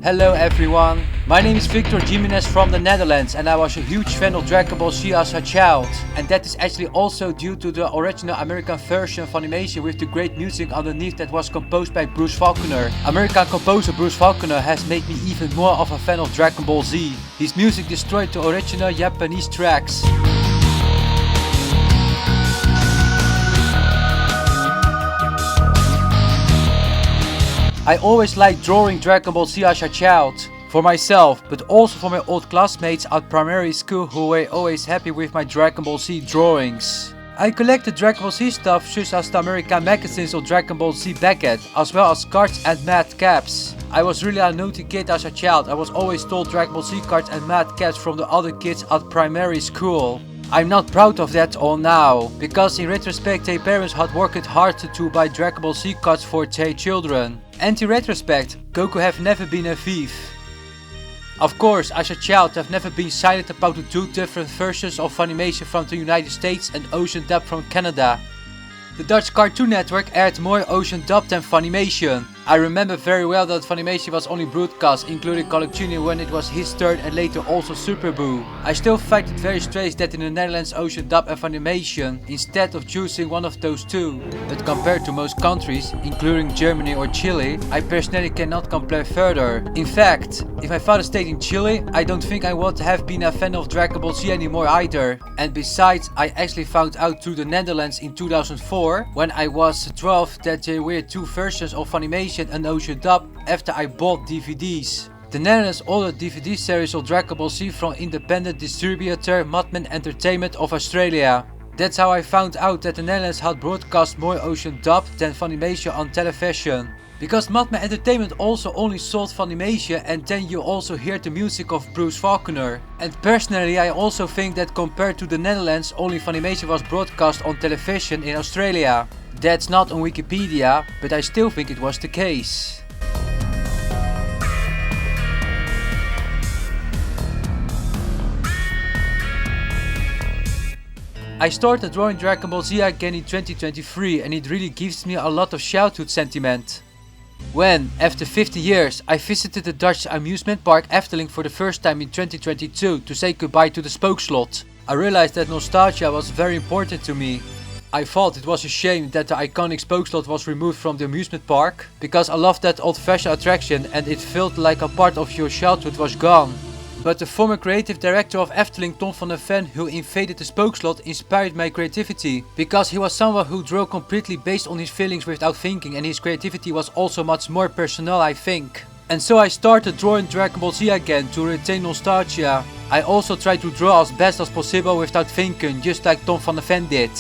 Hello everyone, my name is Victor Jimenez from the Netherlands and I was a huge fan of Dragon Ball Z as a child. And that is actually also due to the original American version of Funimation with the great music underneath that was composed by Bruce Faulconer. American composer Bruce Falconer has made me even more of a fan of Dragon Ball Z. His music destroyed the original Japanese tracks. I always liked drawing Dragon Ball Z as a child. For myself, but also for my old classmates at primary school who were always happy with my Dragon Ball Z drawings. I collected Dragon Ball Z stuff such as the American magazines of Dragon Ball Z Beckett, as well as cards and mad caps. I was really a naughty kid as a child. I was always told Dragon Ball Z cards and mad caps from the other kids at primary school. I'm not proud of that all now, because in retrospect their parents had worked hard to buy Dragon Ball Z cards for their children. And in retrospect, Goku have never been a thief. Of course, as a child I've never been silent about the two different versions of Funimation from the United States and Ocean Dub from Canada. The Dutch Cartoon Network aired more Ocean Dub than Funimation. I remember very well that Funimation was only broadcast, including Colic Jr. when it was his turn and later also Super Boo. I still find it very strange that in the Netherlands Ocean Dub and Funimation, instead of choosing one of those two. But compared to most countries, including Germany or Chile, I personally cannot compare further. In fact, if my father stayed in Chile, I don't think I would have been a fan of Dragon Ball Z anymore either. And besides, I actually found out through the Netherlands in 2004, when I was 12, that there were two versions of Funimation and Ocean Dub after I bought DVDs. The Netherlands ordered DVD series of Dragon Ball Z from independent distributor Madman Entertainment of Australia. That's how I found out that the Netherlands had broadcast more Ocean Dub than Funimation on television. Because Madman Entertainment also only sold Funimation, and then you also hear the music of Bruce Faulconer. And personally I also think that compared to the Netherlands, only Funimation was broadcast on television in Australia. That's not on Wikipedia, but I still think it was the case. I started drawing Dragon Ball Z again in 2023 and it really gives me a lot of childhood sentiment. When, after 50 years, I visited the Dutch amusement park Efteling for the first time in 2022 to say goodbye to the Spookslot, I realized that nostalgia was very important to me. I thought it was a shame that the iconic Spookslot was removed from the amusement park, because I loved that old-fashioned attraction and it felt like a part of your childhood was gone. But the former creative director of Efteling, Tom van der Ven, who invaded the Spookslot, inspired my creativity, because he was someone who drew completely based on his feelings without thinking, and his creativity was also much more personal, I think. And so I started drawing Dragon Ball Z again to retain nostalgia. I also tried to draw as best as possible without thinking, just like Tom van der Ven did.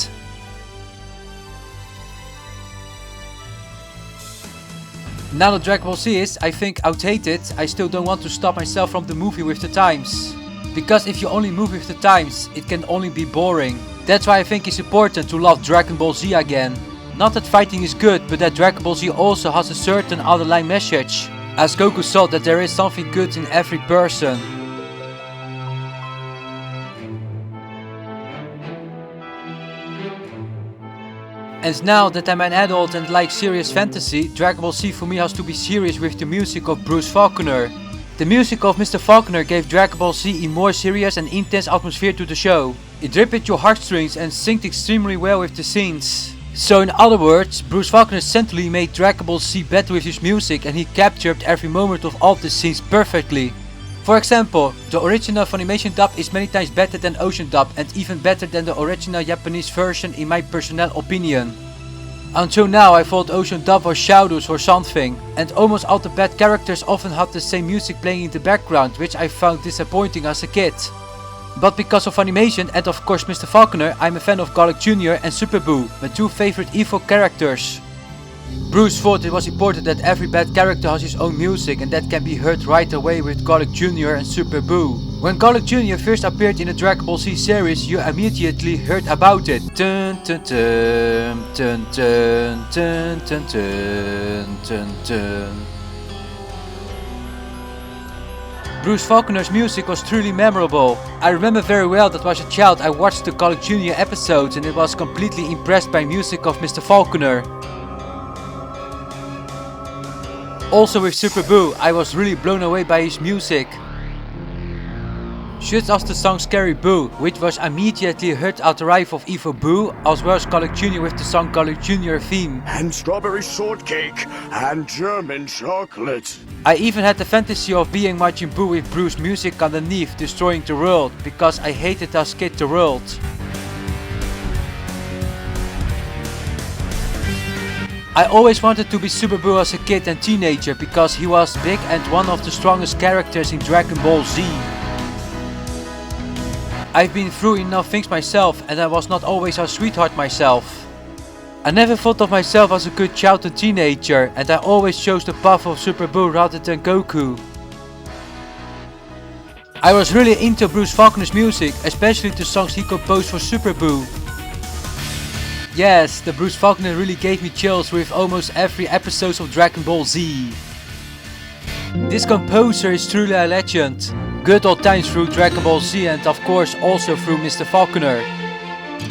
Now that Dragon Ball Z is, I think, outdated, I still don't want to stop myself from the movie with the times. Because if you only move with the times, it can only be boring. That's why I think it's important to love Dragon Ball Z again. Not that fighting is good, but that Dragon Ball Z also has a certain underlying message. As Goku saw that there is something good in every person. And now that I'm an adult and like serious fantasy, Dragon Ball Z for me has to be serious with the music of Bruce Faulconer. The music of Mr. Falconer gave Dragon Ball Z a more serious and intense atmosphere to the show. It ripped at your heartstrings and synced extremely well with the scenes. So in other words, Bruce Falconer centrally made Dragon Ball Z better with his music and he captured every moment of all the scenes perfectly. For example, the original Funimation dub is many times better than Ocean dub and even better than the original Japanese version in my personal opinion. Until now I thought Ocean dub was shadows or something, and almost all the bad characters often had the same music playing in the background, which I found disappointing as a kid. But because of Funimation and of course Mr. Falconer, I'm a fan of Colic Jr. and Super Boo, my two favorite evil characters. Bruce thought it was important that every bad character has his own music and that can be heard right away with Colic Jr. and Super Boo. When Colic Jr. first appeared in the Dragon Ball Z series, you immediately heard about it. Dun, dun, dun, dun, dun, dun, dun, dun, dun, dun. Bruce Falconer's music was truly memorable. I remember very well that as a child I watched the Colic Jr. episodes and I was completely impressed by music of Mr. Falconer. Also with Super Boo, I was really blown away by his music. Such as the song Scary Boo, which was immediately heard at the arrival of Evil Boo, as well as Garlic Jr. with the song Garlic Jr. theme. And strawberry shortcake and German chocolate. I even had the fantasy of being Majin Buu with Bruce music underneath, destroying the world, because I hated as kid the world. I always wanted to be Super Buu as a kid and teenager, because he was big and one of the strongest characters in Dragon Ball Z. I've been through enough things myself, and I was not always a sweetheart myself. I never thought of myself as a good child and teenager, and I always chose the path of Super Buu rather than Goku. I was really into Bruce Falconer's music, especially the songs he composed for Super Buu. Yes, the Bruce Falconer really gave me chills with almost every episode of Dragon Ball Z. This composer is truly a legend. Good old times through Dragon Ball Z and of course also through Mr. Falconer.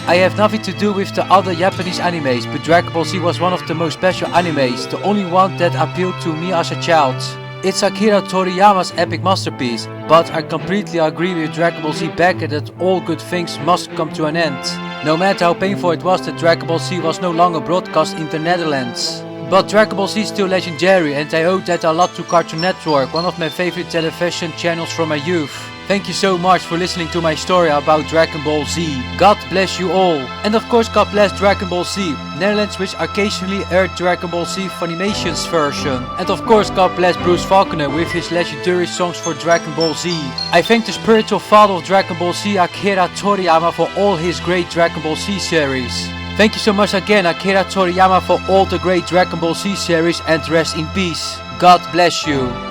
I have nothing to do with the other Japanese animes, but Dragon Ball Z was one of the most special animes, the only one that appealed to me as a child. It's Akira Toriyama's epic masterpiece, but I completely agree with Dragon Ball Z backer that all good things must come to an end. No matter how painful it was that Dragon Ball Z was no longer broadcast in the Netherlands. But Dragon Ball Z is still legendary, and I owe that a lot to Cartoon Network, one of my favorite television channels from my youth. Thank you so much for listening to my story about Dragon Ball Z. God bless you all. And of course God bless Dragon Ball Z, Netherlands, which occasionally aired Dragon Ball Z Funimation's version. And of course God bless Bruce Falconer with his legendary songs for Dragon Ball Z. I thank the spiritual father of Dragon Ball Z, Akira Toriyama, for all his great Dragon Ball Z series. Thank you so much again, Akira Toriyama, for all the great Dragon Ball Z series, and rest in peace. God bless you.